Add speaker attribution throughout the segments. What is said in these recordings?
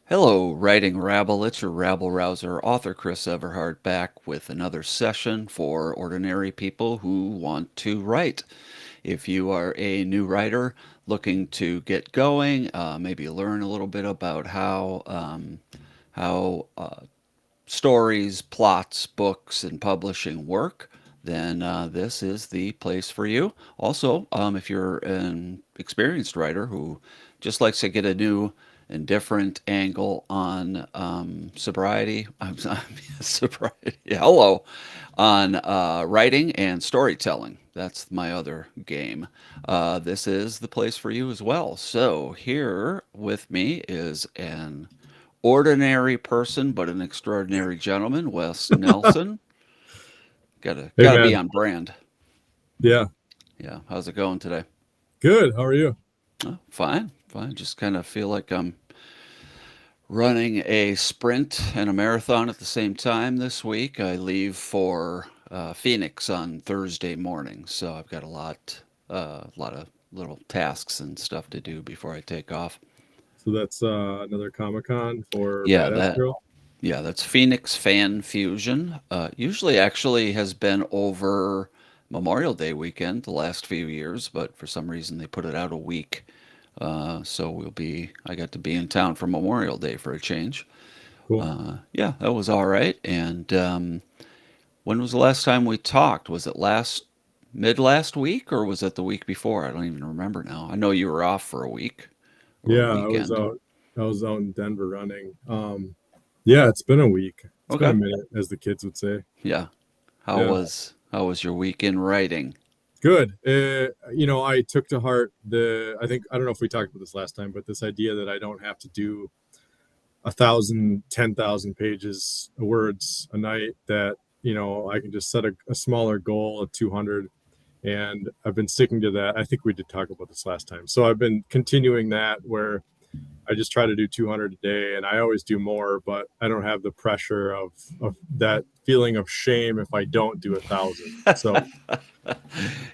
Speaker 1: Hello, Writing Rabble. It's your Rabble Rouser, author Chris Everhart, back with another session for ordinary people who want to write. If you are a new writer looking to get going, maybe learn a little bit about how stories, plots, books, and publishing work, then this is the place for you. Also, if you're an experienced writer who just likes to get a new and different angle on sobriety, sobriety, hello, on writing and storytelling. That's my other game. This is the place for you as well. So here with me is an ordinary person, but an extraordinary gentleman, Wes Nelson. Gotta
Speaker 2: Hey
Speaker 1: gotta be
Speaker 2: man.
Speaker 1: on brand.
Speaker 2: Yeah.
Speaker 1: Yeah, how's it going today?
Speaker 2: Good. How are you?
Speaker 1: Oh, fine, fine. Just kind of feel like I'm running a sprint and a marathon at the same time this week. I leave for Phoenix on Thursday morning, so I've got a lot of little tasks and stuff to do before I take off.
Speaker 2: So that's another Comic Con for
Speaker 1: Yeah,
Speaker 2: Badass
Speaker 1: that
Speaker 2: Girl.
Speaker 1: Yeah, that's Phoenix Fan Fusion. Usually actually has been over Memorial Day weekend the last few years, but for some reason they put it out a week. I got to be in town for Memorial Day for a change.
Speaker 2: Cool.
Speaker 1: Yeah, that was all right. And when was the last time we talked? Was it mid last week or was it the week before? I don't even remember now. I know you were off for a week or a
Speaker 2: Yeah, I was
Speaker 1: weekend.
Speaker 2: out. I was out in Denver running. Yeah, it's been a week. It's been a
Speaker 1: Okay.
Speaker 2: minute, as the kids would say.
Speaker 1: Yeah.
Speaker 2: Yeah.
Speaker 1: How was your week in writing?
Speaker 2: Good. I took to heart I don't know if we talked about this last time, but this idea that I don't have to do 1,000, 10,000 pages of words a night, that, I can just set a smaller goal of 200, and I've been sticking to that. I think we did talk about this last time. So I've been continuing that, where I just try to do 200 a day, and I always do more, but I don't have the pressure of that feeling of shame if I don't do 1,000. So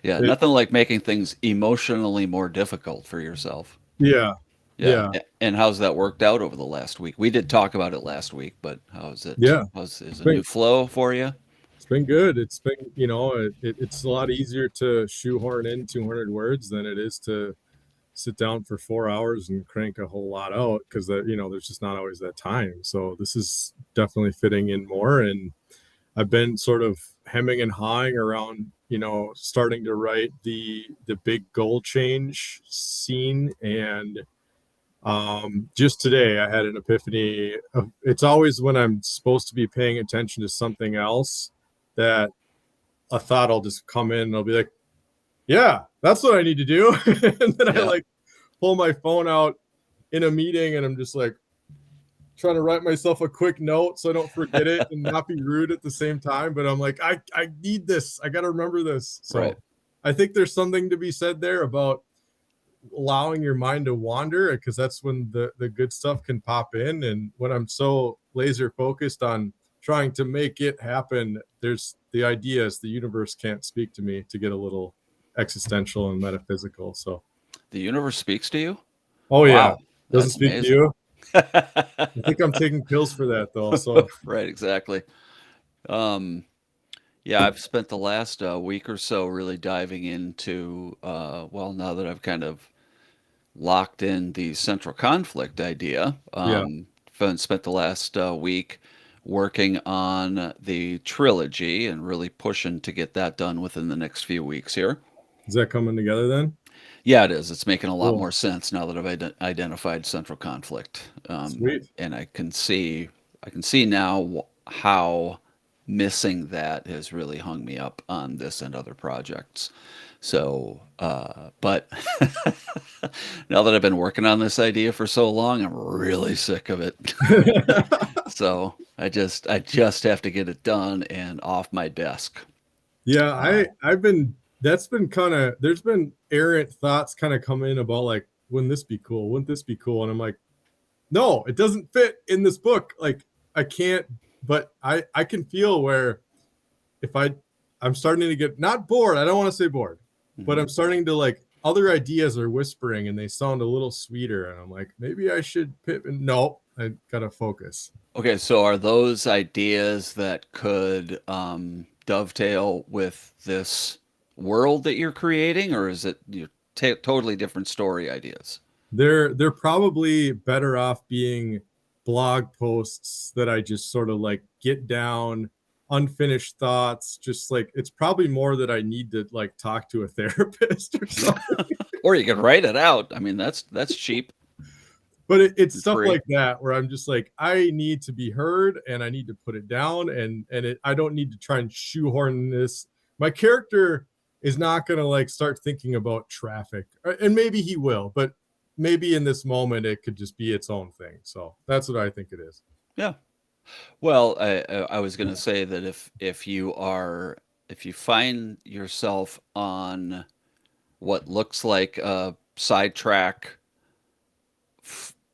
Speaker 1: Yeah,
Speaker 2: it,
Speaker 1: nothing like making things emotionally more difficult for yourself.
Speaker 2: yeah,
Speaker 1: Yeah.
Speaker 2: yeah,
Speaker 1: And how's that worked out over the last week? We did talk about it last week, but how's it?
Speaker 2: yeah.
Speaker 1: Is
Speaker 2: It's
Speaker 1: a new
Speaker 2: been
Speaker 1: flow for you?
Speaker 2: it's been good. It's been, it's a lot easier to shoehorn in 200 words than it is to sit down for 4 hours and crank a whole lot out, because there's just not always that time. So this is definitely fitting in more, and I've been sort of hemming and hawing around, starting to write the big goal change scene. And just today I had an epiphany it's always when I'm supposed to be paying attention to something else that a thought will just come in, and I'll be like, yeah, that's what I need to do. And then I
Speaker 1: Yeah.
Speaker 2: like pull my phone out in a meeting, and I'm just like trying to write myself a quick note so I don't forget it and not be rude at the same time. But I'm like, I need this. I got to remember this.
Speaker 1: Right.
Speaker 2: So I think there's something to be said there about allowing your mind to wander, because that's when the good stuff can pop in. And when I'm so laser focused on trying to make it happen, there's the ideas, the universe can't speak to me, to get a little existential and metaphysical. So,
Speaker 1: The universe speaks to you?
Speaker 2: oh yeah,
Speaker 1: Wow.
Speaker 2: doesn't
Speaker 1: That's
Speaker 2: speak to
Speaker 1: amazing.
Speaker 2: you. I think I'm taking pills for that though. So
Speaker 1: Right, exactly. Um, yeah, I've spent the last week or so really diving into, well, now that I've kind of locked in the central conflict idea.
Speaker 2: yeah,
Speaker 1: Spent the last week working on the trilogy and really pushing to get that done within the next few weeks here.
Speaker 2: is that coming together then?
Speaker 1: Yeah, it is. It's making a lot
Speaker 2: Cool,
Speaker 1: more sense now that I've identified central conflict,
Speaker 2: sweet.
Speaker 1: and I can see now how missing that has really hung me up on this and other projects. So, but now that I've been working on this idea for so long, I'm really sick of it. So I just have to get it done and off my desk.
Speaker 2: Yeah,
Speaker 1: Uh,
Speaker 2: I've been that's been kind of there's been errant thoughts kind of come in about like, wouldn't this be cool? Wouldn't this be cool? And I'm like, no, it doesn't fit in this book. Like I can't, but I can feel where if I'm starting to get not bored, I don't want to say bored, but
Speaker 1: mhm.
Speaker 2: I'm starting to like other ideas are whispering and they sound a little sweeter, and I'm like, maybe I should pivot. No, I gotta focus.
Speaker 1: Okay, so are those ideas that could dovetail with this world that you're creating, or is it totally different story ideas?
Speaker 2: They're probably better off being blog posts that I just sort of like get down, unfinished thoughts. Just like it's probably more that I need to like talk to a therapist or something.
Speaker 1: Or you could write it out. I mean, that's cheap
Speaker 2: But it's
Speaker 1: and
Speaker 2: stuff
Speaker 1: free.
Speaker 2: like that where I'm just like, I need to be heard and I need to put it down, and I don't need to try and shoehorn this. My character is not going to like start thinking about traffic, and maybe he will, but maybe in this moment it could just be its own thing. So that's what I think it is.
Speaker 1: Yeah. Well, I was going to say that if you find yourself on what looks like a sidetrack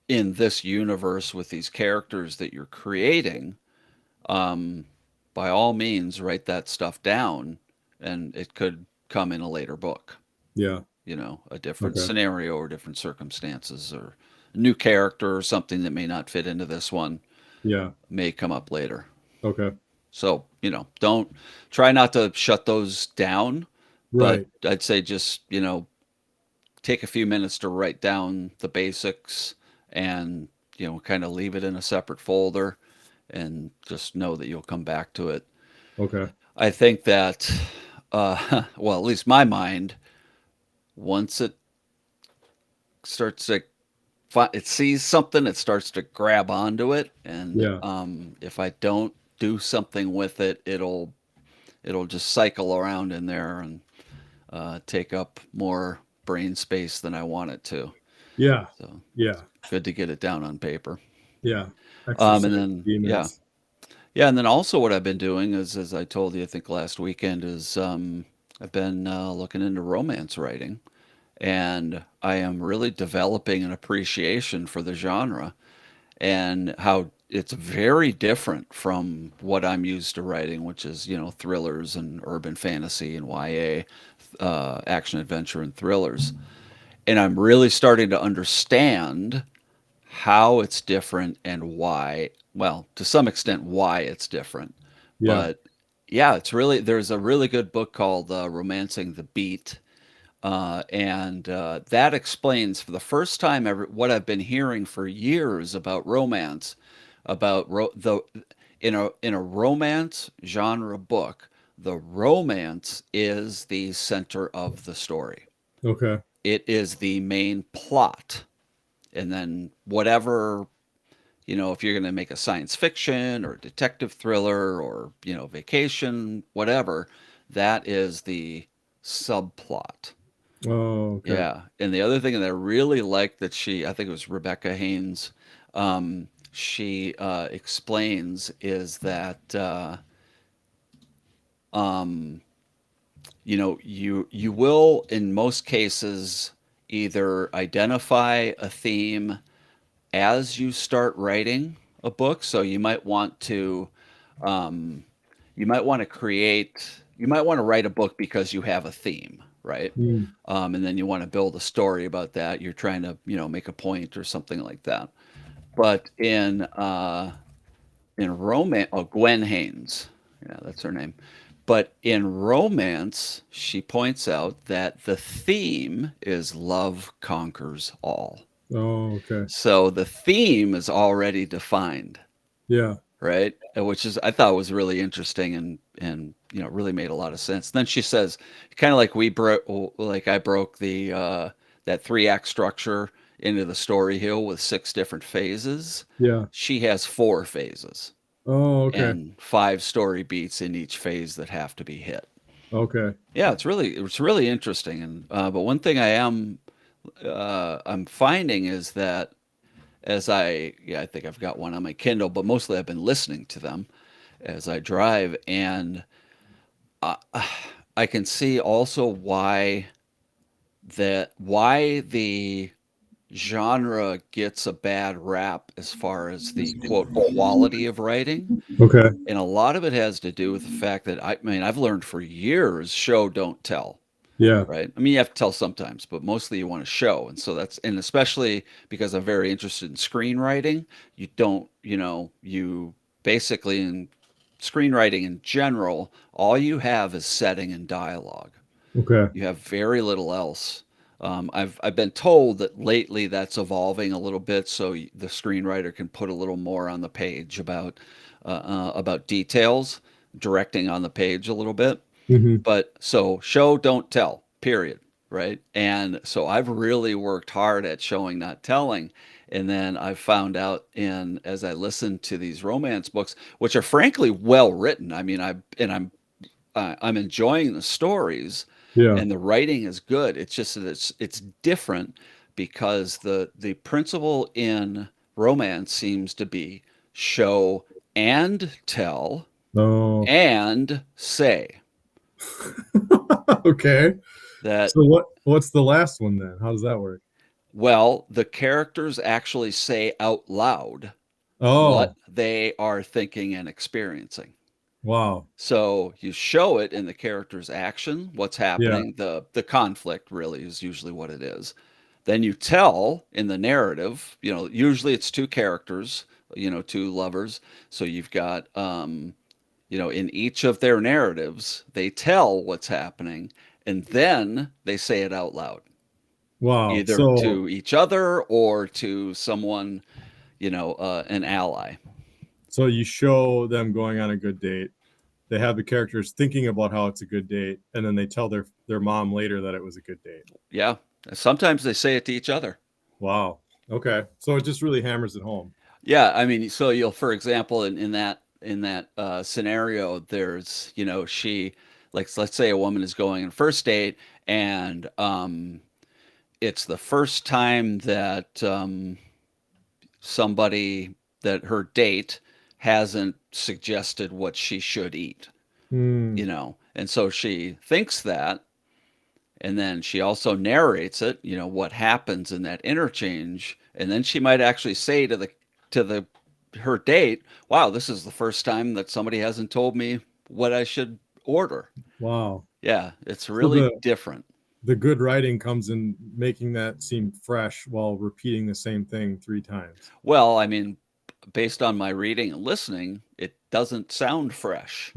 Speaker 1: in this universe with these characters that you're creating, um, by all means, write that stuff down, and it could come in a later book.
Speaker 2: Yeah.
Speaker 1: You know, a different
Speaker 2: Okay.
Speaker 1: scenario or different circumstances or a new character or something that may not fit into this one
Speaker 2: Yeah.
Speaker 1: may come up later.
Speaker 2: Okay.
Speaker 1: So, don't try not to shut those down, but
Speaker 2: Right.
Speaker 1: I'd say just, take a few minutes to write down the basics and, kind of leave it in a separate folder and just know that you'll come back to it.
Speaker 2: Okay.
Speaker 1: I think that, well, at least my mind, once it starts to it sees something, it starts to grab onto it, and
Speaker 2: Yeah.
Speaker 1: if I don't do something with it, it'll just cycle around in there and take up more brain space than I want it to.
Speaker 2: Yeah.
Speaker 1: So
Speaker 2: Yeah.
Speaker 1: good to get it down on paper.
Speaker 2: Yeah. Exercise
Speaker 1: And then
Speaker 2: demons.
Speaker 1: yeah, and then also what I've been doing is, as I told you, I think last weekend is I've been looking into romance writing, and I am really developing an appreciation for the genre and how it's very different from what I'm used to writing, which is, thrillers and urban fantasy and YA, action adventure and thrillers. And I'm really starting to understand how it's different and why, well, to some extent, why it's different.
Speaker 2: Yeah.
Speaker 1: But yeah, there's a really good book called Romancing the Beat, and that explains for the first time ever what I've been hearing for years about romance, about in a romance genre book, the romance is the center of the story.
Speaker 2: Okay.
Speaker 1: It is the main plot, and then whatever, if you're going to make a science fiction or detective thriller or vacation, whatever, that is the subplot.
Speaker 2: Oh, okay.
Speaker 1: Yeah, and the other thing that I really liked that I think it was Rebecca Haynes, she explains is that um, you will in most cases either identify a theme as you start writing a book. So um, you might want to write a book because you have a theme, right?
Speaker 2: Mm.
Speaker 1: And then you want to build a story about that. You're trying to, make a point or something like that. But in romance, oh, Gwen Haynes, yeah, that's her name. But in romance, she points out that the theme is love conquers all.
Speaker 2: Oh, okay.
Speaker 1: So the theme is already defined,
Speaker 2: Yeah.
Speaker 1: right? Which is I thought was really interesting and really made a lot of sense. Then she says, kind of like I broke the that 3 act structure into the story hill with 6 different phases.
Speaker 2: Yeah.
Speaker 1: She has 4 phases
Speaker 2: Oh, okay.
Speaker 1: and 5 story beats in each phase that have to be hit.
Speaker 2: Okay.
Speaker 1: Yeah, it's really interesting. And but one thing I'm finding is that I think I've got one on my Kindle, but mostly I've been listening to them as I drive, and I, I can see also why the genre gets a bad rap as far as the quote quality of writing.
Speaker 2: Okay.
Speaker 1: And a lot of it has to do with the fact that I mean, I've learned for years show don't tell.
Speaker 2: Yeah.
Speaker 1: right? I mean, you have to tell sometimes, but mostly you want to show. And so that's, and especially because I'm very interested in screenwriting, you don't, you basically in screenwriting in general, all you have is setting and dialogue.
Speaker 2: Okay.
Speaker 1: You have very little else. I've been told that lately that's evolving a little bit, so the screenwriter can put a little more on the page about details, directing on the page a little bit.
Speaker 2: Hmm.
Speaker 1: But so show, don't tell, period. Right. And so I've really worked hard at showing, not telling. And then I've found out as I listen to these romance books, which are frankly well written. I mean, I'm enjoying the stories
Speaker 2: Yeah.
Speaker 1: and the writing is good. It's just that it's different because the principle in romance seems to be show and tell
Speaker 2: Oh.
Speaker 1: and say
Speaker 2: Okay.
Speaker 1: that.
Speaker 2: So what's the last one then? How does that work?
Speaker 1: Well, the characters actually say out loud what
Speaker 2: Oh,
Speaker 1: they are thinking and experiencing.
Speaker 2: wow.
Speaker 1: So you show it in the character's action, what's
Speaker 2: Yeah.
Speaker 1: happening, the conflict really is usually what it is. Then you tell in the narrative, usually it's two characters, two lovers. So you've got, in each of their narratives, they tell what's happening and then they say it out loud,
Speaker 2: Wow.
Speaker 1: either
Speaker 2: So
Speaker 1: to each other or to someone, an ally.
Speaker 2: so you show them going on a good date. They have the characters thinking about how it's a good date, and then they tell their mom later that it was a good date.
Speaker 1: Yeah. Sometimes they say it to each other.
Speaker 2: Wow. Okay. So it just really hammers it home.
Speaker 1: Yeah, I mean, so you'll, for example, in that scenario, there's, she, like, let's say a woman is going on first date, and it's the first time that somebody that her date hasn't suggested what she should eat,
Speaker 2: Hmm.
Speaker 1: and so she thinks that, and then she also narrates it, what happens in that interchange, and then she might actually say to the her date, "Wow, this is the first time that somebody hasn't told me what I should order."
Speaker 2: Wow.
Speaker 1: Yeah, it's
Speaker 2: So
Speaker 1: really different.
Speaker 2: the good writing comes in making that seem fresh while repeating the same thing three times.
Speaker 1: Well, I mean, based on my reading and listening, it doesn't sound fresh,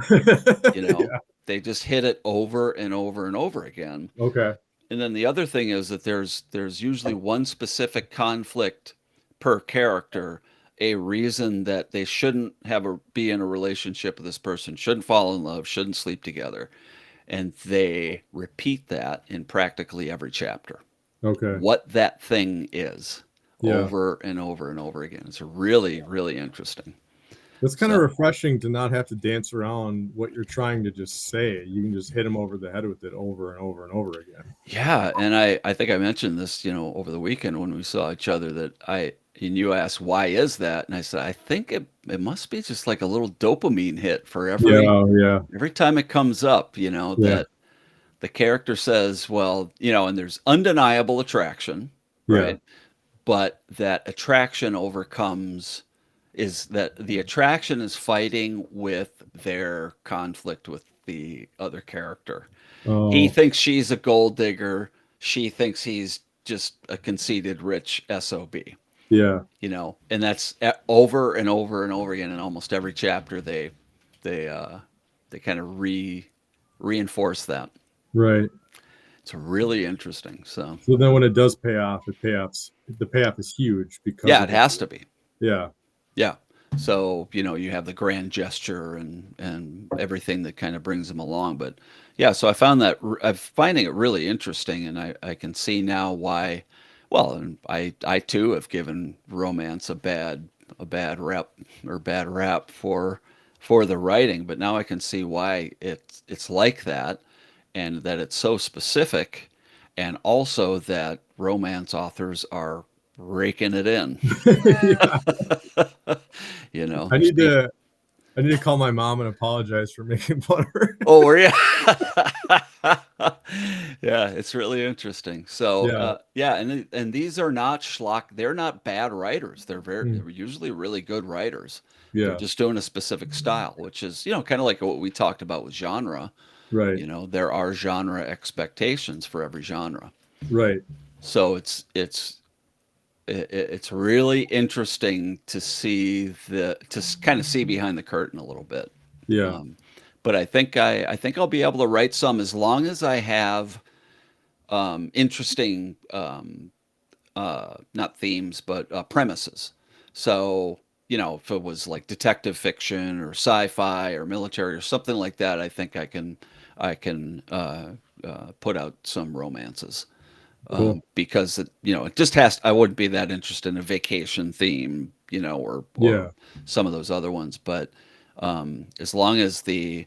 Speaker 1: you know.
Speaker 2: Yeah.
Speaker 1: They just hit it over and over and over again.
Speaker 2: Okay.
Speaker 1: And then the other thing is that there's usually one specific conflict per character, a reason that they shouldn't be in a relationship with this person, shouldn't fall in love, shouldn't sleep together, and they repeat that in practically every chapter.
Speaker 2: Okay.
Speaker 1: What that thing is
Speaker 2: Yeah.
Speaker 1: over and over and over again. It's really, really interesting.
Speaker 2: It's kind of
Speaker 1: So,
Speaker 2: refreshing to not have to dance around what you're trying to just say. You can just hit them over the head with it over and over and over again.
Speaker 1: yeah, and I think I mentioned this, over the weekend when we saw each other that and you asked why is that, and I said I think it must be just like a little dopamine hit for every
Speaker 2: Yeah, yeah,
Speaker 1: every time it comes up,
Speaker 2: yeah,
Speaker 1: that the character says, well, and there's undeniable attraction,
Speaker 2: yeah.
Speaker 1: right? But that attraction overcomes is that the attraction is fighting with their conflict with the other character. He
Speaker 2: Oh,
Speaker 1: thinks she's a gold digger. She thinks he's just a conceited rich SOB,
Speaker 2: yeah,
Speaker 1: and that's over and over and over again in almost every chapter. They uh, they kind of reinforce that.
Speaker 2: right.
Speaker 1: It's really interesting. So
Speaker 2: So then when it does pay off, the payoff is huge because
Speaker 1: yeah,
Speaker 2: of
Speaker 1: it
Speaker 2: that.
Speaker 1: has to be.
Speaker 2: Yeah,
Speaker 1: Yeah. So, you have the grand gesture and everything that kind of brings them along. But yeah, so I'm finding it really interesting, and I can see now why. Well, and I too have given romance a bad rep or bad rap for the writing, but now I can see why it's like that, and that it's so specific, and also that romance authors are raking it in.
Speaker 2: yeah.
Speaker 1: You know,
Speaker 2: I need
Speaker 1: see.
Speaker 2: to I need to call my mom and apologize for making fun of her.
Speaker 1: Oh, were you? Yeah, it's really interesting. So,
Speaker 2: Yeah,
Speaker 1: yeah, and these are not schlock. They're not bad writers.
Speaker 2: mm,
Speaker 1: They're usually really good writers. They're
Speaker 2: yeah,
Speaker 1: just doing a specific style, which is kind of like what we talked about with genre.
Speaker 2: Right.
Speaker 1: There are genre expectations for every genre.
Speaker 2: Right.
Speaker 1: So it's really interesting to see kind of see behind the curtain a little bit.
Speaker 2: Yeah.
Speaker 1: Um, but I think I'll be able to write some as long as I have interesting not themes but premises. So if it was like detective fiction or sci-fi or military or something like that, I think I can put out some romances
Speaker 2: Cool.
Speaker 1: because it just has. I wouldn't be that interested in a vacation theme, or
Speaker 2: Yeah.
Speaker 1: some of those other ones. But as long as the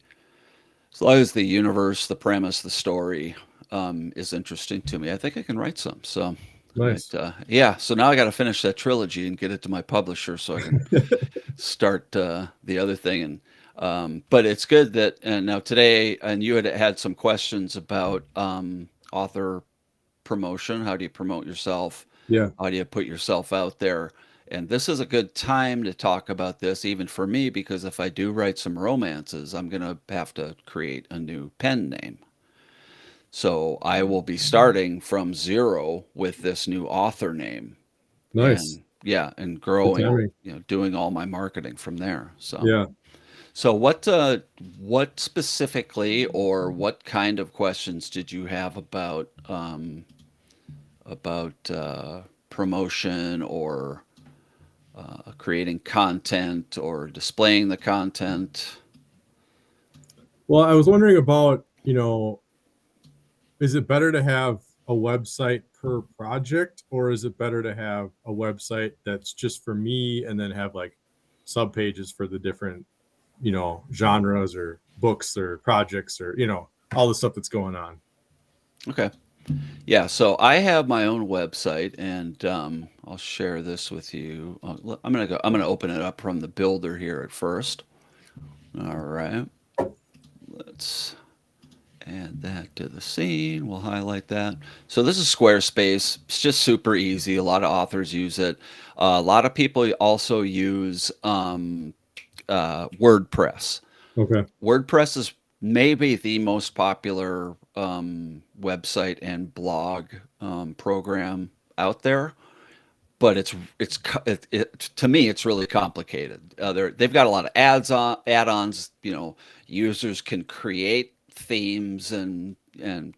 Speaker 1: universe, the premise, the story is interesting to me, I think I can write some. So.
Speaker 2: Nice.
Speaker 1: Yeah, so now I got to finish that trilogy and get it to my publisher so I can start the other thing. And but it's good that and now today, and you had some questions about author promotion. How do you promote yourself?
Speaker 2: Yeah.
Speaker 1: How do you put yourself out there? And this is a good time to talk about this, even for me, because if I do write some romances, I'm going to have to create a new pen name. So I will be starting from zero with this new author name,
Speaker 2: Nice.
Speaker 1: and yeah, and
Speaker 2: Good
Speaker 1: growing,
Speaker 2: timing.
Speaker 1: doing all my marketing from there. So,
Speaker 2: Yeah.
Speaker 1: so what specifically or what kind of questions did you have about promotion or creating content or displaying the content?
Speaker 2: Well, I was wondering about, is it better to have a website per project, or is it better to have a website that's just for me and then have like sub pages for the different, genres or books or projects or, all the stuff that's going on?
Speaker 1: Okay. Yeah, so I have my own website, and I'll share this with you. I'm gonna go. I'm gonna open it up from the builder here at first. All right, let's add that to the scene. We'll highlight that. So this is Squarespace. It's just super easy. A lot of authors use it. A lot of people also use WordPress.
Speaker 2: Okay.
Speaker 1: WordPress is maybe the most popular website and blog program out there, but it to me it's really complicated. They've got a lot of add-ons. Users can create themes and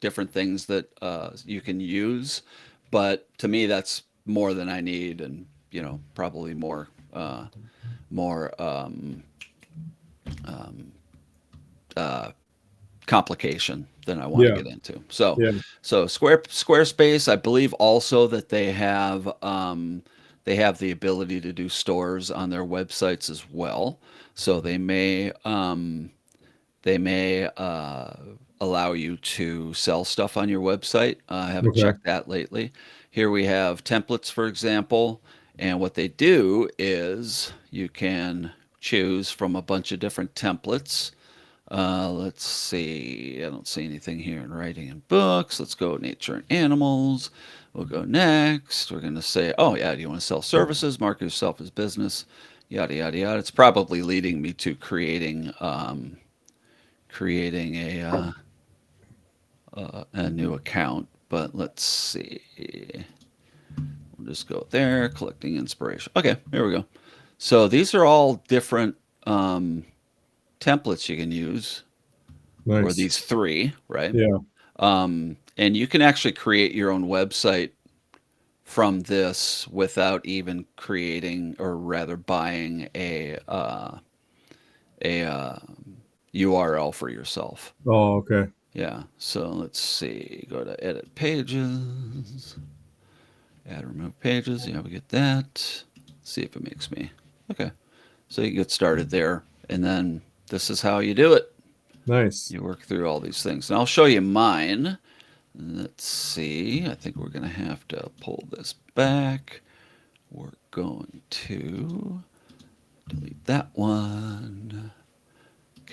Speaker 1: different things that you can use, but to me that's more than I need, and probably more complication than I want to
Speaker 2: Yeah.
Speaker 1: get into. So,
Speaker 2: Yeah.
Speaker 1: so Squarespace, I believe also that they have the ability to do stores on their websites as well. So they may allow you to sell stuff on your website. I haven't
Speaker 2: Okay.
Speaker 1: checked that lately. Here we have templates, for example, and what they do is you can choose from a bunch of different templates. Let's see. I don't see anything here in writing and books. Let's go nature and animals. We'll go next. We're going to say, oh, yeah, do you want to sell services? Market yourself as business, yada, yada, yada. It's probably leading me to creating a new account. But let's see. We'll just go there, collecting inspiration. Okay, here we go. So these are all different templates you can use, or
Speaker 2: Nice.
Speaker 1: these three, right?
Speaker 2: Yeah.
Speaker 1: And you can actually create your own website from this without even creating, or rather buying a URL for yourself.
Speaker 2: Oh, okay.
Speaker 1: Yeah. So let's see. Go to edit pages, add remove pages. Yeah, we get that. See if it makes me. Okay. So you get started there, and then this is how you do it.
Speaker 2: Nice.
Speaker 1: You work through all these things, and I'll show you mine. Let's see. I think we're going to have to pull this back. We're going to delete that one.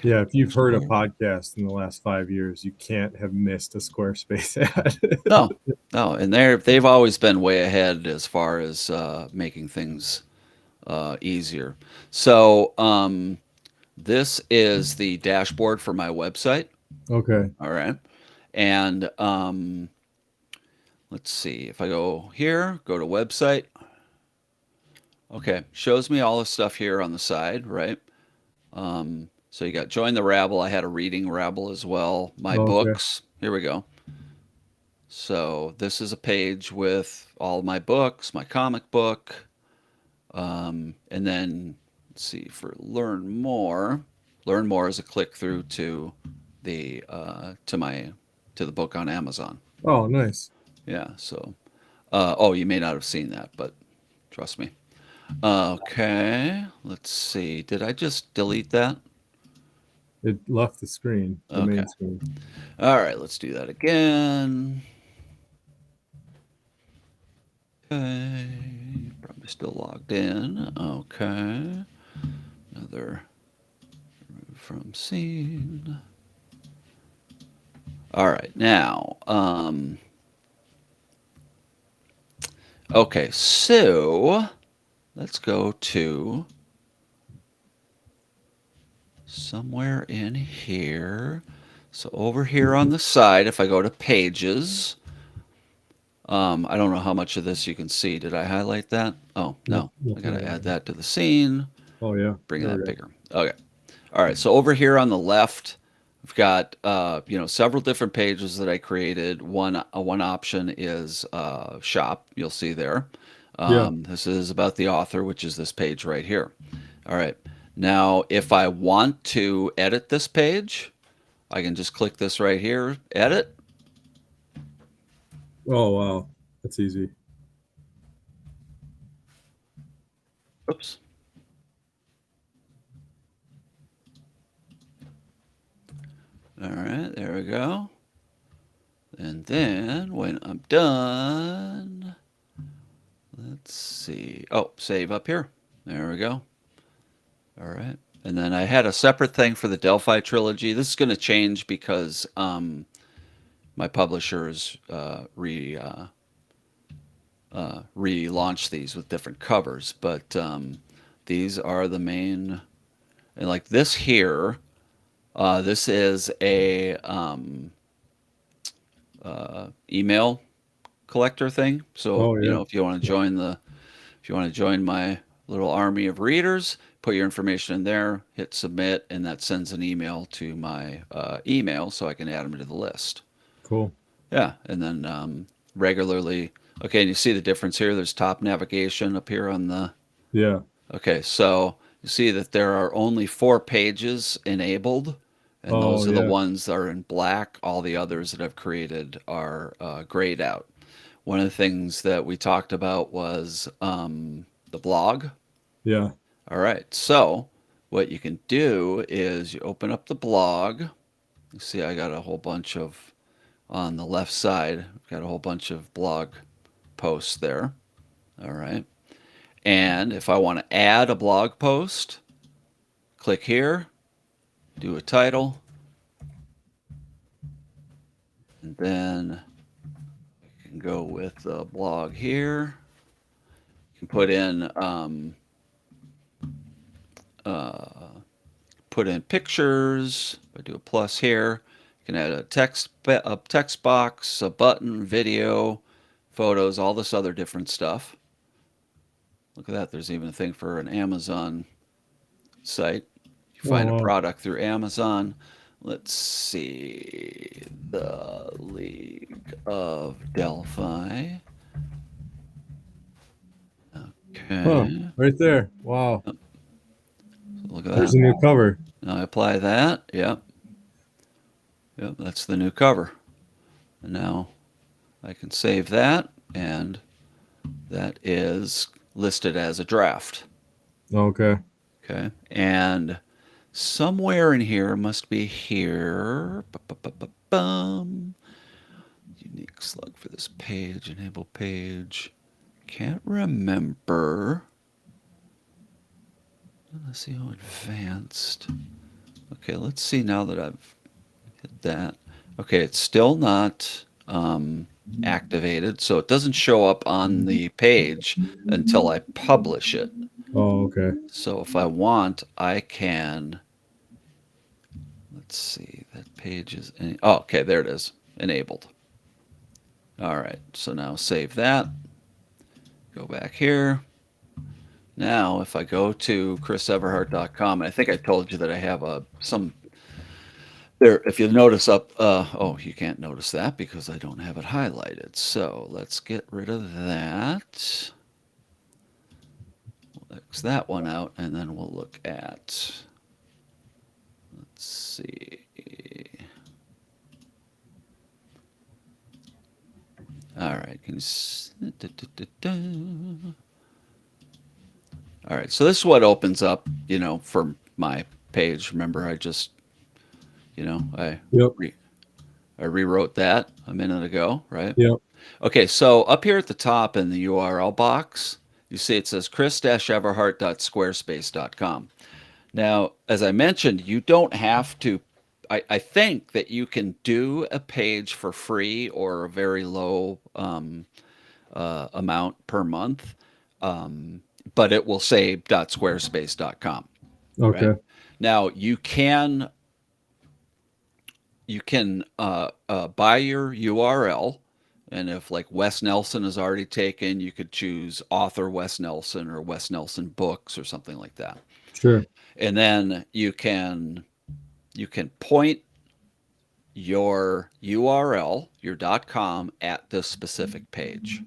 Speaker 2: Yeah, if you've heard a
Speaker 1: Square.
Speaker 2: podcast in the last 5 years, you can't have missed a Squarespace ad.
Speaker 1: No, no, and they've always been way ahead as far as making things easier. So this is the dashboard for my website.
Speaker 2: Okay.
Speaker 1: All right. And let's see. If I go here, go to website. Okay, shows me all the stuff here on the side, right? So you got join the Rabble. I had a reading Rabble as well. My
Speaker 2: Okay.
Speaker 1: books. Here we go. So this is a page with all my books, my comic book, and then let's see for learn more. Learn more is a click through to the to the book on Amazon.
Speaker 2: Oh, nice.
Speaker 1: Yeah. So oh, you may not have seen that, but trust me. Okay. Let's see. Did I just delete that?
Speaker 2: It left the screen, the
Speaker 1: Okay.
Speaker 2: main screen.
Speaker 1: All right. Let's do that again. Okay. Probably still logged in. Okay. Another from scene. All right. Now, okay. So let's go to somewhere in here. So over here on the side, if I go to pages, I don't know how much of this you can see. Did I highlight that? Oh,
Speaker 2: Nope,
Speaker 1: no. I got
Speaker 2: nothing
Speaker 1: to
Speaker 2: right
Speaker 1: add
Speaker 2: now.
Speaker 1: that to the scene,
Speaker 2: Oh yeah,
Speaker 1: bring
Speaker 2: there we
Speaker 1: that
Speaker 2: go.
Speaker 1: bigger. Okay. All right. So over here on the left, we've got several different pages that I created. One option is shop. You'll see there.
Speaker 2: Yeah.
Speaker 1: This is about the author, which is this page right here. All right. Now, if I want to edit this page, I can just click this right here, edit.
Speaker 2: Oh wow, that's easy.
Speaker 1: Oops. All right, there we go. And then when I'm done, let's see. Oh, save up here. There we go. All right. And then I had a separate thing for the Delphi trilogy. This is going to change because my publishers relaunched these with different covers. But these are the main, and like this here, this is a email collector thing. So
Speaker 2: Oh yeah.
Speaker 1: if you want to join my little army of readers, put your information in there, hit submit, and that sends an email to my email so I can add them to the list.
Speaker 2: Cool.
Speaker 1: Yeah, and then regularly. Okay, and you see the difference here. There's top navigation up here on the.
Speaker 2: Yeah.
Speaker 1: Okay, so you see that there are only 4 pages enabled, and
Speaker 2: Oh
Speaker 1: those are the
Speaker 2: yeah.
Speaker 1: ones that are in black. All the others that I've created are grayed out. One of the things that we talked about was the blog.
Speaker 2: Yeah.
Speaker 1: All right, so what you can do is you open up the blog. You see, I got a whole bunch of, on the left side, I've got a whole bunch of blog posts there. All right. And if I want to add a blog post, click here, do a title, and then you can go with the blog here. You can uh, put in pictures. If I do a plus here, you can add a text box, a button, video, photos, all this other different stuff. Look at that. There's even a thing for an Amazon site. You
Speaker 2: Oh
Speaker 1: find a
Speaker 2: wow.
Speaker 1: product through Amazon. Let's see. The League of Delphi.
Speaker 2: Huh.
Speaker 1: Okay.
Speaker 2: Right there. Wow.
Speaker 1: Yep. So look at
Speaker 2: There's
Speaker 1: that.
Speaker 2: a new cover.
Speaker 1: Now I apply that. Yep. Yep. That's the new cover. And now I can save that, and that is listed as a draft.
Speaker 2: Okay.
Speaker 1: Okay. And somewhere in here must be here. Bum. Unique slug for this page. Enable page. Can't remember. Let's see how advanced. Okay, let's see now that I've hit that. Okay, it's still not activated, so it doesn't show up on the page until I publish it.
Speaker 2: Oh okay.
Speaker 1: So if I want, I can, let's see. That page is oh, okay. There it is. Enabled. All right. So now save that. Go back here. Now, if I go to chriseverhart.com, I think I told you that I have some there. If you notice up, oh, you can't notice that because I don't have it highlighted. So let's get rid of that. We'll X that one out, and then we'll look at. Let's see. All right. Can you, all right. So this is what opens up, for my page. Remember, I just, I
Speaker 2: Yep.
Speaker 1: re, I rewrote that a minute ago, right?
Speaker 2: Yep.
Speaker 1: Okay, so up here at the top in the URL box, you see it says chris-everhart.squarespace.com. Now, as I mentioned, you don't have to. I think that you can do a page for free or a very low amount per month, um, but it will say .squarespace.com, right?
Speaker 2: Okay.
Speaker 1: Now, you can buy your URL, and if like Wes Nelson is already taken, you could choose author Wes Nelson or Wes Nelson Books or something like that.
Speaker 2: Sure.
Speaker 1: And then you can point your URL, your .com, at this specific page.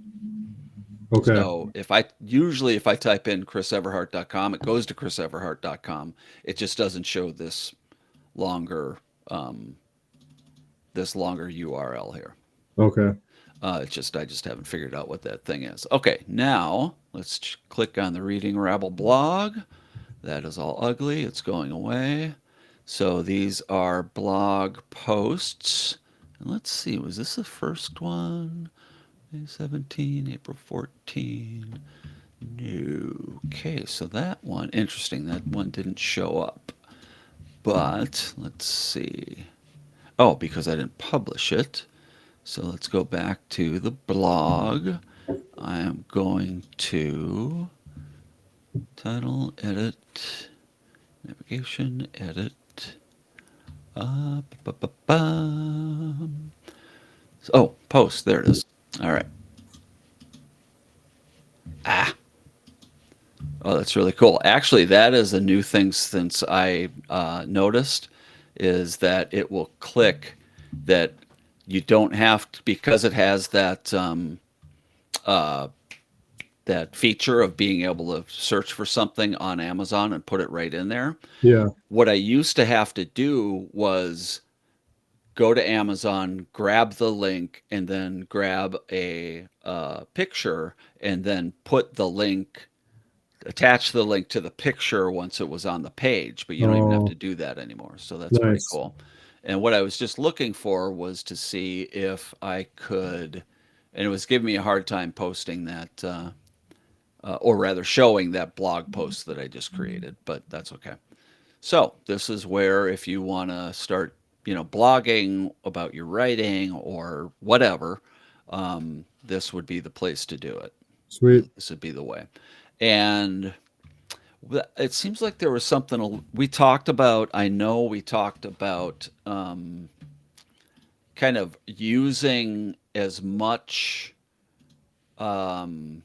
Speaker 2: Okay.
Speaker 1: So if I type in chriseverhart.com, it goes to chriseverhart.com. It just doesn't show longer um, this longer URL here.
Speaker 2: Okay.
Speaker 1: I just haven't figured out what that thing is. Okay, now let's click on the Reading Rabble blog. That is all ugly. It's going away. So these are blog posts. And let's see, was this the first one? May 17, April 14. No. Okay, so that one, interesting. That one didn't show up. But let's see. Oh, because I didn't publish it. So let's go back to the blog. I am going to title, edit, navigation, edit. Uh, oh, post. There it is. All right. Ah. Oh, that's really cool. Actually, that is a new thing since I noticed is that it will click that you don't have to, because it has uh, that feature of being able to search for something on Amazon and put it right in there.
Speaker 2: Yeah.
Speaker 1: What I used to have to do was go to Amazon, grab the link, and then grab a picture, and then attach the link to the picture once it was on the page. But you don't even have to
Speaker 2: Oh,
Speaker 1: do that anymore. So that's pretty
Speaker 2: nice.
Speaker 1: cool. And what I was just looking for was to see if I could, and it was giving me a hard time posting that, or rather showing that blog post that I just created, but that's okay. So this is where if you want to start, blogging about your writing or whatever, this would be the place to do it.
Speaker 2: Sweet.
Speaker 1: This would be the way. And it seems like there was something we talked about. I know we talked about kind of using as much, um,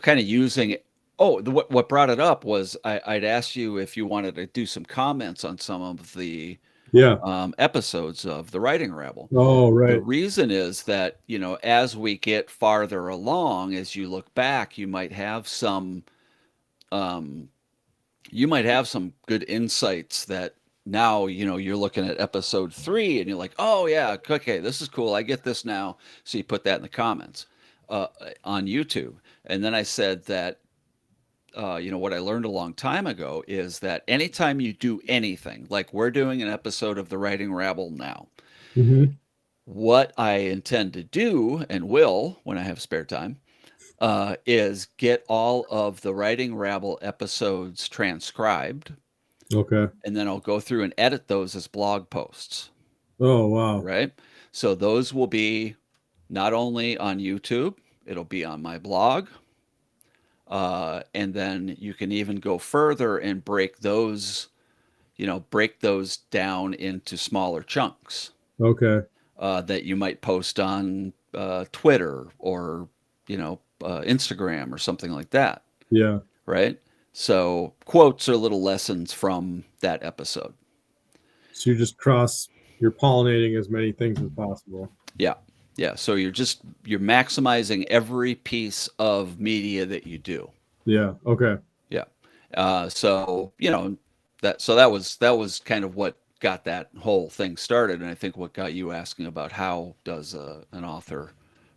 Speaker 1: kind of using. Oh, what brought it up was I'd asked you if you wanted to do some comments on some of the
Speaker 2: Yeah.
Speaker 1: episodes of the Writing Rabble.
Speaker 2: Oh,
Speaker 1: The
Speaker 2: right.
Speaker 1: reason is that, as we get farther along, as you look back, um, you might have some good insights that now, you're looking at episode 3 and you're like, oh, yeah, okay, this is cool. I get this now. So you put that in the comments uh, on YouTube. And then I said that what I learned a long time ago is that anytime you do anything, like we're doing an episode of the Writing Rabble now,
Speaker 2: Hmm.
Speaker 1: what I intend to do and will when I have spare time is get all of the Writing Rabble episodes transcribed,
Speaker 2: Okay.
Speaker 1: and then I'll go through and edit those as blog posts,
Speaker 2: Oh, wow.
Speaker 1: right? So those will be not only on YouTube, it'll be on my blog. And then you can even go further and break those. break those down into smaller chunks
Speaker 2: Okay.
Speaker 1: that you might post on Twitter or Instagram or something like that,
Speaker 2: Yeah.
Speaker 1: right? So quotes are little lessons from that episode.
Speaker 2: So you're pollinating as many things as possible.
Speaker 1: Yeah. Yeah. So you're maximizing every piece of media that you do.
Speaker 2: Yeah. Okay.
Speaker 1: Yeah. So that was kind of what got that whole thing started, and I think what got you asking about how does an author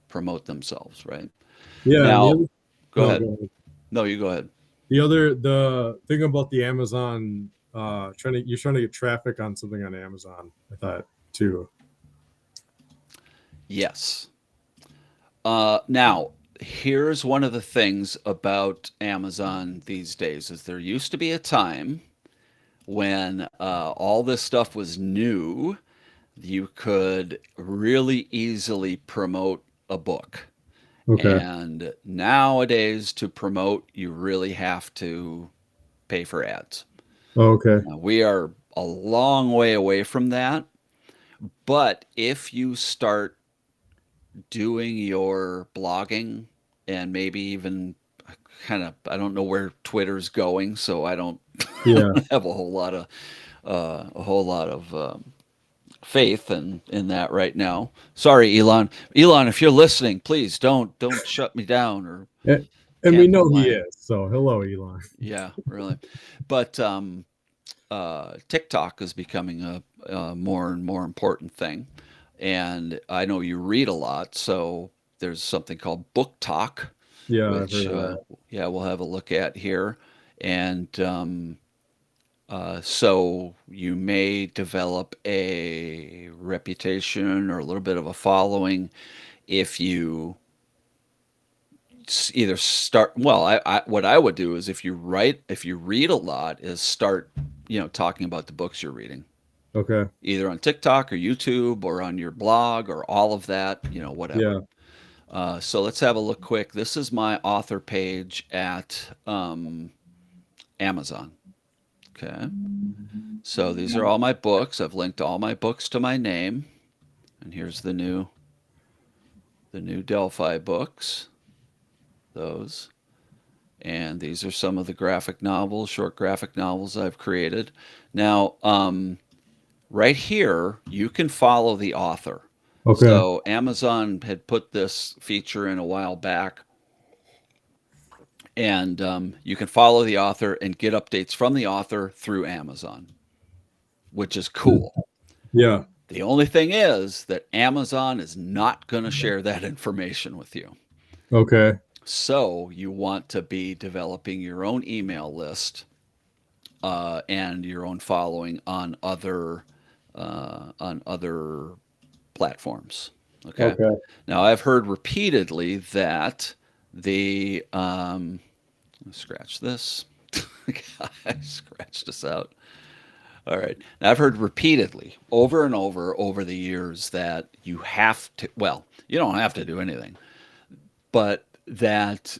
Speaker 1: promote themselves, right?
Speaker 2: Yeah. And the
Speaker 1: Now,
Speaker 2: other,
Speaker 1: go
Speaker 2: no,
Speaker 1: ahead.
Speaker 2: go ahead.
Speaker 1: No, you go ahead.
Speaker 2: The thing about the Amazon, you're trying to get traffic on something on Amazon, I thought too.
Speaker 1: Yes. Now, here's one of the things about Amazon these days is there used to be a time when all this stuff was new. You could really easily promote a book.
Speaker 2: Okay.
Speaker 1: And nowadays, to promote, you really have to pay for ads.
Speaker 2: Okay.
Speaker 1: We are a long way away from that. But if you start doing your blogging and maybe even kind of, I don't know where Twitter's going, so I don't, I
Speaker 2: Yeah.
Speaker 1: don't have a whole lot of faith in that right now. Sorry, Elon. Elon, if you're listening, please don't shut me down or
Speaker 2: And we
Speaker 1: cancel
Speaker 2: know he
Speaker 1: my.
Speaker 2: is. So hello, Elon.
Speaker 1: Yeah, really. But TikTok is becoming a more and more important thing, and I know you read a lot, so there's something called Book Talk,
Speaker 2: Yeah, I've
Speaker 1: which
Speaker 2: heard of that.
Speaker 1: yeah, we'll have a look at here, and so you may develop a reputation or a little bit of a following if you either start. Well, what I would do is if you read a lot, is start talking about the books you're reading,
Speaker 2: Okay.
Speaker 1: either on TikTok or YouTube or on your blog or all of that, whatever.
Speaker 2: Yeah.
Speaker 1: So let's have a look quick. This is my author page at Amazon. Okay. So these are all my books. I've linked all my books to my name. And here's the new Delphi books. Those. And these are some of the graphic novels, short graphic novels I've created. Now, right here, you can follow the author.
Speaker 2: Okay.
Speaker 1: So Amazon had put this feature in a while back, and you can follow the author and get updates from the author through Amazon, which is cool.
Speaker 2: Yeah.
Speaker 1: The only thing is that Amazon is not going to share that information with you.
Speaker 2: Okay.
Speaker 1: So you want to be developing your own email list and your own following on other platforms. Okay.
Speaker 2: Okay.
Speaker 1: Now I've heard repeatedly that the scratch this. I scratched this out. All right. Now, I've heard repeatedly, over the years, that you have to, well, you don't have to do anything, but that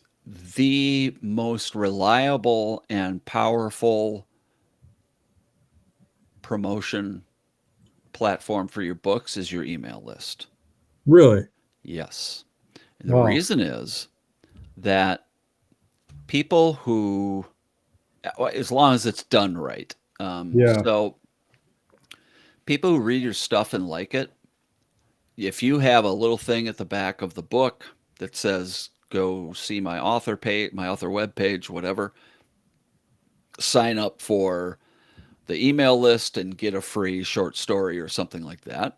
Speaker 1: the most reliable and powerful promotion platform for your books is your email list.
Speaker 2: Really?
Speaker 1: Yes. And the
Speaker 2: Wow.
Speaker 1: reason is that people who, as long as it's done right,
Speaker 2: Yeah.
Speaker 1: so people who read your stuff and like it, if you have a little thing at the back of the book that says go see my author page, my author web page, whatever, sign up for the email list and get a free short story or something like that,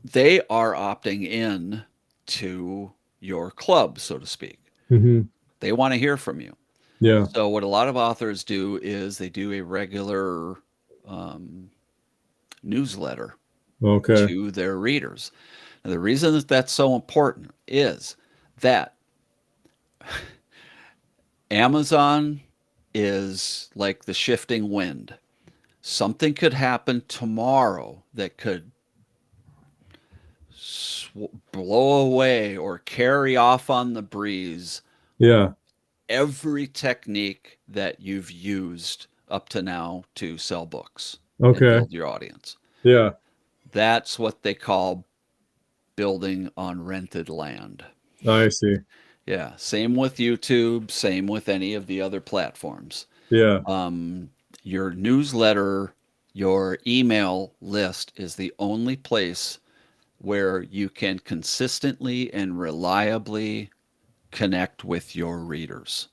Speaker 1: they are opting in to your club, so to speak.
Speaker 2: Hmm.
Speaker 1: They want to hear from you.
Speaker 2: Yeah.
Speaker 1: So what a lot of authors do is they do a regular um, newsletter
Speaker 2: Okay.
Speaker 1: to their readers. And the reason that that's so important is that Amazon is like the shifting wind. Something could happen tomorrow that could blow away or carry off on the breeze
Speaker 2: Yeah.
Speaker 1: every technique that you've used up to now to sell books and
Speaker 2: Okay.
Speaker 1: build your audience.
Speaker 2: Yeah.
Speaker 1: That's what they call building on rented land.
Speaker 2: I see.
Speaker 1: Yeah, same with YouTube, same with any of the other platforms.
Speaker 2: Yeah.
Speaker 1: Um, your newsletter, your email list is the only place where you can consistently and reliably connect with your readers.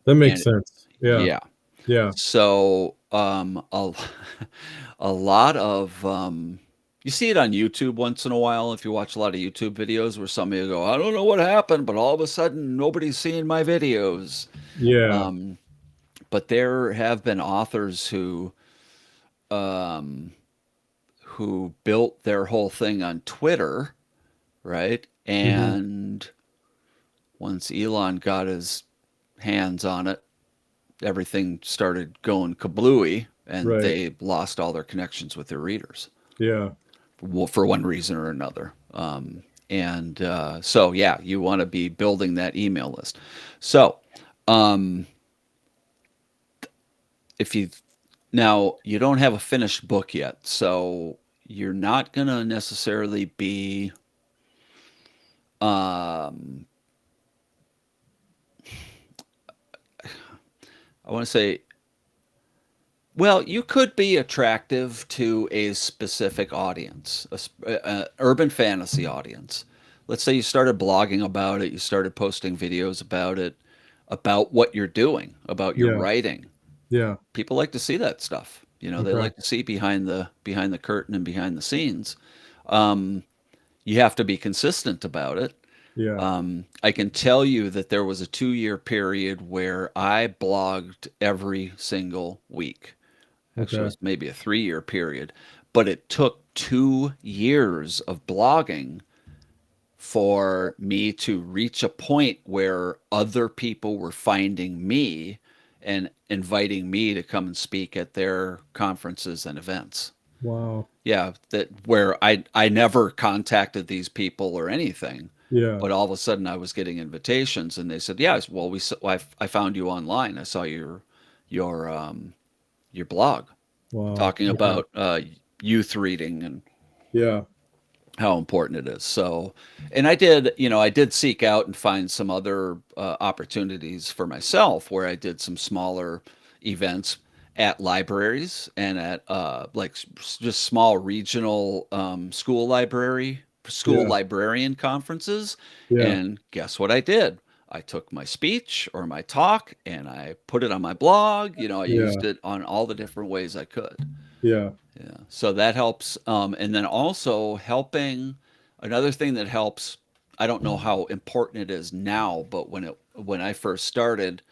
Speaker 2: That makes
Speaker 1: And
Speaker 2: sense. Yeah.
Speaker 1: yeah,
Speaker 2: Yeah.
Speaker 1: so a lot of you see it on YouTube once in a while if you watch a lot of YouTube videos where somebody will go, I don't know what happened, but all of a sudden nobody's seeing my videos.
Speaker 2: Yeah.
Speaker 1: Um, but there have been authors um, who built their whole thing on Twitter, right?
Speaker 2: Hmm.
Speaker 1: And once Elon got his hands on it, everything started going kablooey, and
Speaker 2: Right.
Speaker 1: they lost all their connections with their readers,
Speaker 2: Yeah.
Speaker 1: well, for one reason or another. And so, yeah, you want to be building that email list. So, um, if you now you don't have a finished book yet, so you're not going to necessarily be um, I want to say, well, you could be attractive to a specific audience, a urban fantasy audience. Let's say you started blogging about it, you started posting videos about it, about what you're doing, about your
Speaker 2: Yeah.
Speaker 1: writing.
Speaker 2: Yeah.
Speaker 1: People like to see that stuff. They
Speaker 2: Okay.
Speaker 1: like to see behind the curtain and behind the scenes. Um, you have to be consistent about it.
Speaker 2: Yeah.
Speaker 1: I can tell you that there was a 2 year period where I blogged every single week. Actually, it
Speaker 2: Okay.
Speaker 1: was maybe a 3 year period, but it took 2 years of blogging for me to reach a point where other people were finding me and inviting me to come and speak at their conferences and events.
Speaker 2: Wow.
Speaker 1: Yeah, that where I never contacted these people or anything,
Speaker 2: Yeah.
Speaker 1: but all of a sudden I was getting invitations, and they said, "Yeah, well, I found you online. I saw your your blog
Speaker 2: Wow.
Speaker 1: talking
Speaker 2: Okay.
Speaker 1: about youth reading and
Speaker 2: Yeah.
Speaker 1: how important it is." So, and I did seek out and find some other opportunities for myself where I did some smaller events at libraries and at just small regional school
Speaker 2: Yeah.
Speaker 1: librarian conferences.
Speaker 2: Yeah.
Speaker 1: And guess what I did? I took my speech or my talk and I put it on my blog. I
Speaker 2: Yeah.
Speaker 1: used it on all the different ways I could.
Speaker 2: Yeah.
Speaker 1: Yeah. So that helps. And then also helping, another thing that helps, I don't know how important it is now, but um, when I first started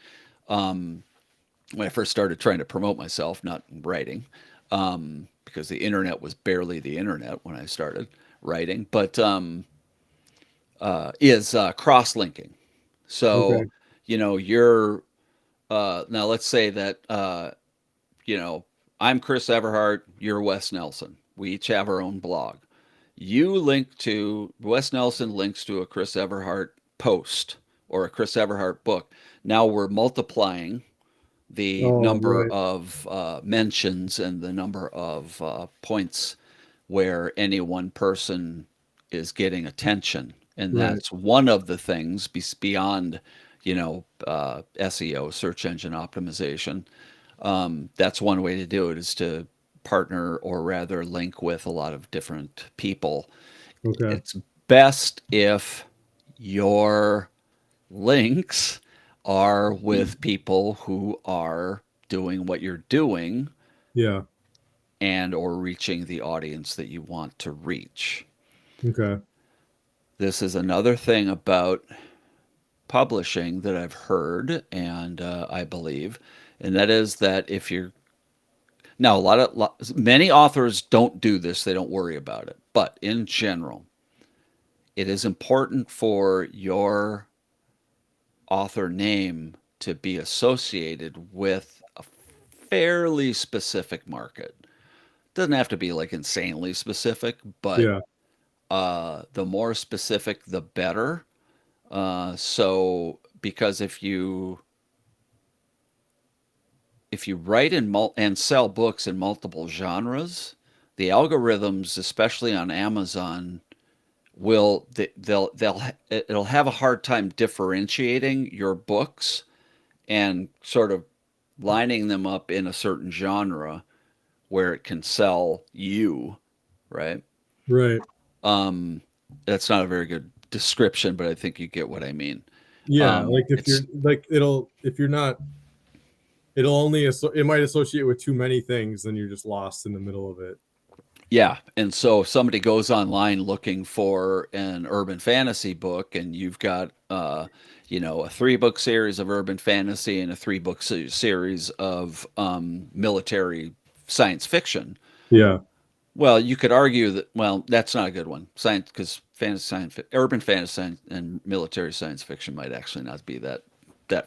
Speaker 1: trying to promote myself, not writing, because the internet was barely the internet when I started writing, but is cross linking. So,
Speaker 2: Okay.
Speaker 1: you're now let's say that you know, I'm Chris Everhart, you're Wes Nelson. We each have our own blog. Wes Nelson links to a Chris Everhart post or a Chris Everhart book. Now we're multiplying the
Speaker 2: Oh,
Speaker 1: number
Speaker 2: right.
Speaker 1: of mentions and the number of points where any one person is getting attention. And
Speaker 2: Right.
Speaker 1: that's one of the things beyond, SEO, search engine optimization. That's one way to do it is to partner or rather link with a lot of different people.
Speaker 2: Okay.
Speaker 1: It's best if your links are with people who are doing what you're doing
Speaker 2: Yeah.
Speaker 1: and or reaching the audience that you want to reach.
Speaker 2: Okay.
Speaker 1: This is another thing about publishing that I've heard and I believe, and that is that if you're now many authors don't do this, they don't worry about it, but in general, it is important for your author name to be associated with a fairly specific market. Doesn't have to be like insanely specific, but
Speaker 2: Yeah.
Speaker 1: the more specific, the better. So, because if you if you write and sell books in multiple genres, the algorithms, especially on Amazon, will they'll it'll have a hard time differentiating your books and sort of lining them up in a certain genre where it can sell you, right?
Speaker 2: Right.
Speaker 1: Um, that's not a very good description, but I think you get what I mean.
Speaker 2: Yeah, like if you're
Speaker 1: It's
Speaker 2: like it'll if you're not it'll only it might associate with too many things, then you're just lost in the middle of it.
Speaker 1: Yeah, and so if somebody goes online looking for an urban fantasy book, and you've got a 3 book series of urban fantasy and a 3 book series of military science fiction.
Speaker 2: Yeah.
Speaker 1: Well, you could argue that, well, that's not a good one. Science, because fantasy science, urban fantasy science and military science fiction might actually not be that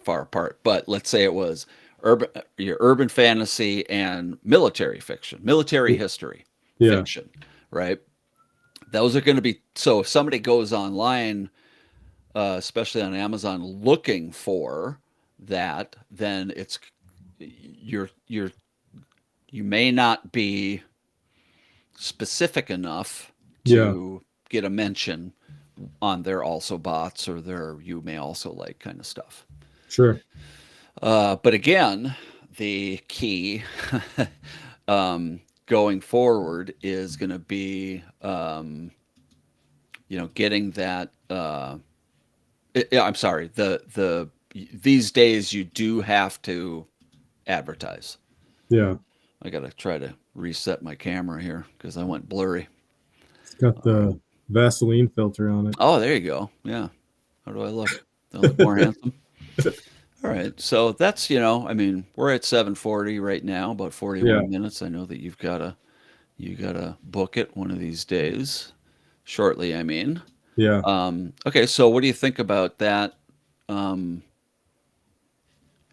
Speaker 1: far apart. But let's say it was your urban fantasy and military fiction, military history
Speaker 2: Yeah.
Speaker 1: fiction, right? Those are going to be, so if somebody goes online, especially on Amazon, looking for that, then you're you may not be specific enough
Speaker 2: Yeah.
Speaker 1: to get a mention on their also bots or their you may also like kind of stuff.
Speaker 2: Sure.
Speaker 1: But again, the key going forward is going to be getting that. I'm sorry. The these days you do have to advertise.
Speaker 2: Yeah.
Speaker 1: I got to try to reset my camera here because I went blurry.
Speaker 2: It's got the Vaseline filter on it.
Speaker 1: Oh, there you go. Yeah. How do I look? Do I look more handsome? All right. So that's, I mean, we're at 7:40 right now, about
Speaker 2: Yeah.
Speaker 1: 41 minutes. I know that you got to book it one of these days. Shortly, I mean.
Speaker 2: Yeah.
Speaker 1: Okay, so what do you think about that? Um,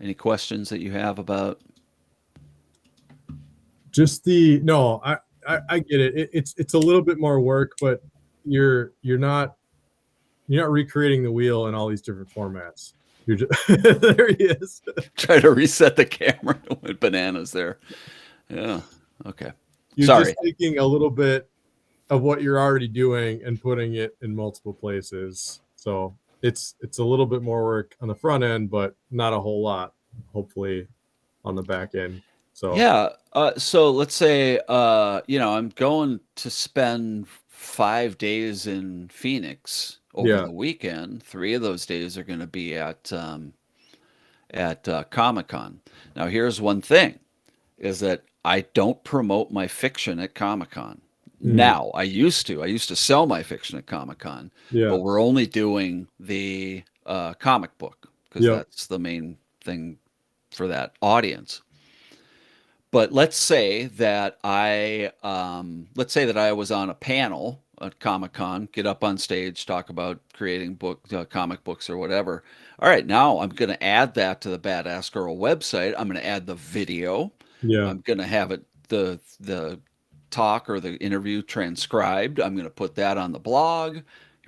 Speaker 1: any questions that you have about?
Speaker 2: Just the no, I get it. It's a little bit more work, but you're not you're not recreating the wheel in all these different formats. You're just there he is.
Speaker 1: Try to reset the camera. Went bananas there. Yeah. Okay.
Speaker 2: You're
Speaker 1: Sorry.
Speaker 2: just taking a little bit of what you're already doing and putting it in multiple places. So it's a little bit more work on the front end, but not a whole lot, hopefully, on the back end. So
Speaker 1: Yeah. So let's say, I'm going to spend 5 days in Phoenix over
Speaker 2: yeah,
Speaker 1: the weekend. 3 of those days are going to be at Comic Con. Now, here's one thing: is that I don't promote my fiction at Comic Con.
Speaker 2: mm,
Speaker 1: Now, I used to. I used to sell my fiction at Comic Con, but
Speaker 2: yeah,
Speaker 1: we're only doing the comic book because
Speaker 2: yep,
Speaker 1: that's the main thing for that audience. But let's say that I was on a panel at Comic Con, get up on stage, talk about creating comic books or whatever. All right, now I'm going to add that to the Badass Girl website. I'm going to add the video.
Speaker 2: yeah,
Speaker 1: I'm going to have it the talk or the interview transcribed. I'm going to put that on the blog,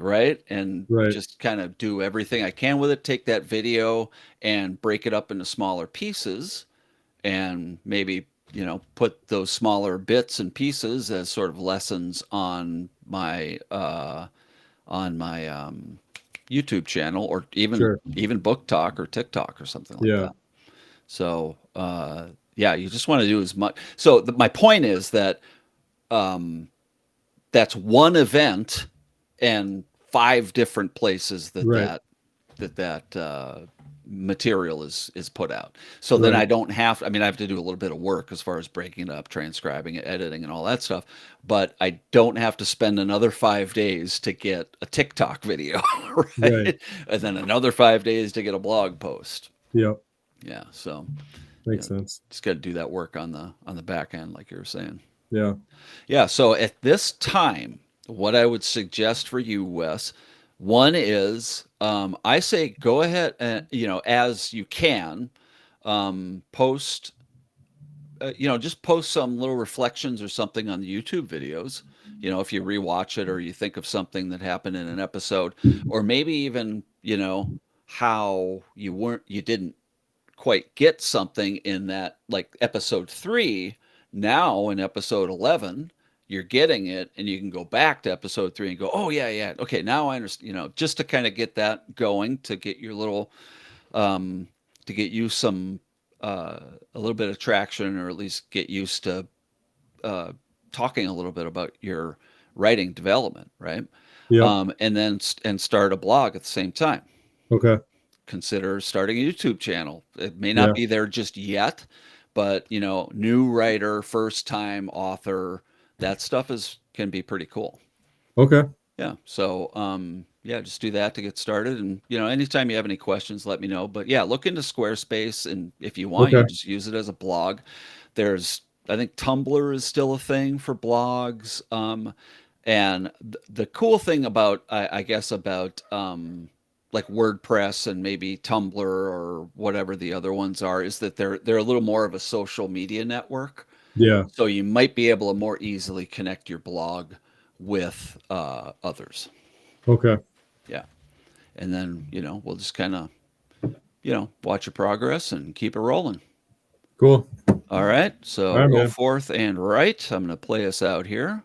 Speaker 1: right? And
Speaker 2: right,
Speaker 1: just kind of do everything I can with it. Take that video and break it up into smaller pieces and maybe put those smaller bits and pieces as sort of lessons on my YouTube channel or even
Speaker 2: sure,
Speaker 1: even book talk or TikTok or something like
Speaker 2: yeah,
Speaker 1: that. So yeah, you just want to do as much. So my point is that um, that's one event and 5 different places
Speaker 2: right,
Speaker 1: that material is put out. So then
Speaker 2: right,
Speaker 1: I don't have. I mean, I have to do a little bit of work as far as breaking it up, transcribing it, editing, and all that stuff. But I don't have to spend another 5 days to get a TikTok video,
Speaker 2: right,
Speaker 1: right? And then another 5 days to get a blog post.
Speaker 2: yep,
Speaker 1: Yeah. So
Speaker 2: makes
Speaker 1: yeah,
Speaker 2: sense.
Speaker 1: just got to do that work on the back end, like you were saying.
Speaker 2: Yeah,
Speaker 1: Yeah. So at this time, what I would suggest for you, Wes, one is I say go ahead and as you can post just post some little reflections or something on the YouTube videos. If you rewatch it or you think of something that happened in an episode, or maybe even how you didn't quite get something in that, like episode 3, now in episode 11, you're getting it and you can go back to episode 3 and go, oh, yeah, yeah. Okay, now I understand, just to kind of get that going, to get your little, um, to get you some, a little bit of traction, or at least get used to uh, talking a little bit about your writing development, right?
Speaker 2: Yep.
Speaker 1: And then and start a blog at the same time.
Speaker 2: Okay.
Speaker 1: Consider starting a YouTube channel. It may not
Speaker 2: Yeah.
Speaker 1: be there just yet, but new writer, first time author, that stuff is can be pretty cool.
Speaker 2: Okay.
Speaker 1: Yeah. So, yeah, just do that to get started. And, anytime you have any questions, let me know. But yeah, look into Squarespace. And if you want, you
Speaker 2: Okay.
Speaker 1: just use it as a blog. I think Tumblr is still a thing for blogs. And the cool thing about, I guess, about, like WordPress and maybe Tumblr or whatever the other ones are, is that they're a little more of a social media network.
Speaker 2: Yeah.
Speaker 1: So you might be able to more easily connect your blog with others.
Speaker 2: Okay.
Speaker 1: Yeah. And then, we'll just kind of, watch your progress and keep it rolling.
Speaker 2: Cool.
Speaker 1: All right.
Speaker 2: All
Speaker 1: So
Speaker 2: right,
Speaker 1: go
Speaker 2: man.
Speaker 1: forth and write. I'm going to play us out here.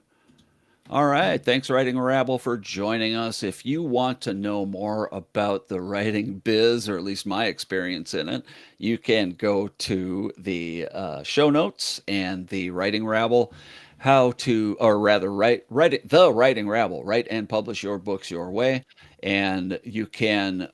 Speaker 1: All right. Thanks, Writing Rabble, for joining us. If you want to know more about the writing biz, or at least my experience in it, you can go to the show notes and the Writing Rabble, how to, or rather, the Writing Rabble, write and publish your books your way. And you can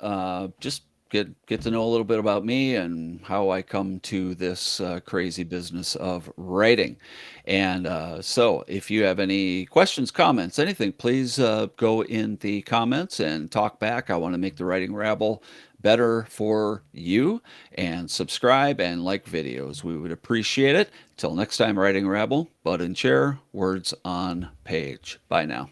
Speaker 1: just get to know a little bit about me and how I come to this crazy business of writing. And so, if you have any questions, comments, anything, please go in the comments and talk back. I want to make the Writing Rabble better for you, and subscribe and like videos. We would appreciate it. Till next time, Writing Rabble, Bud and Chair, words on page. Bye now.